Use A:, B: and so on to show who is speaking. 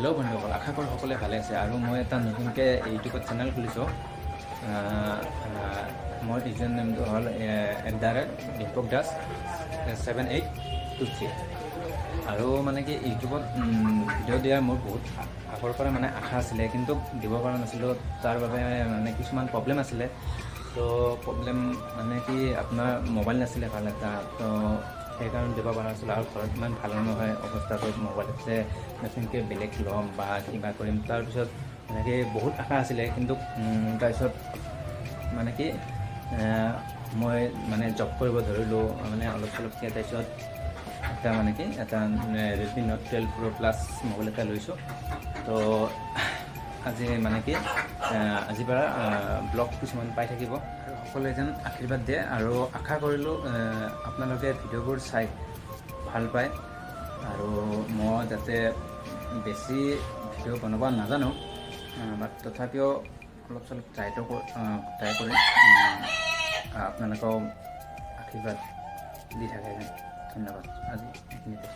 A: Hello' বন্ধুসকল, আশা কৰোঁ সকলোৱে ভালে আছে। আৰু মই এটা নতুনকৈ ইউটিউবত চেনেল খুলিছোঁ। মোৰ ইউজাৰ নেমটো হ'ল @দীপক দাস 7823। আৰু মানে কি ইউটিউবত ভিডিঅ' দিয়াৰ মোৰ বহুত আগৰ পৰা মানে আশা আছিলে, কিন্তু দিব পৰা নাছিলোঁ। তাৰ বাবে মানে কিছুমান প্ৰব্লেম আছিলে। তো প্ৰব্লেম মানে কি আপোনাৰ মোবাইল নাছিলে ভাল এটা, তো সেইকাৰণে দিব পৰা নাছিলোঁ। আৰু ঘৰত ইমান ভাল নহয় অৱস্থাটো, মোবাইলতে নতুনকৈ বেলেগ ল'ম বা কিবা কৰিম। তাৰপিছত এনেকৈ বহুত আশা আছিলে, কিন্তু তাৰপিছত মানে কি মই মানে জব কৰিব ধৰিলোঁ মানে অলপ চলপকৈ। তাৰপিছত এটা মানে কি এটা Redmi Note 12 Pro Plus mobile এটা লৈছোঁ। তো আজি মানে কি আজিৰ পৰা ব্লগ কিছুমান পাই থাকিব, আৰু সকলোৱে যেন আশীৰ্বাদ দিয়ে। আৰু আশা কৰিলোঁ আপোনালোকে ভিডিঅ'বোৰ চাই ভাল পায়। আৰু মই যাতে বেছি ভিডিঅ' বনাব নাজানো, বাট তথাপিও অলপ চলপ ট্ৰাই কৰিম। আপোনালোকেও আশীৰ্বাদ দি থাকে। ধন্যবাদ। আজি এইখিনিতে।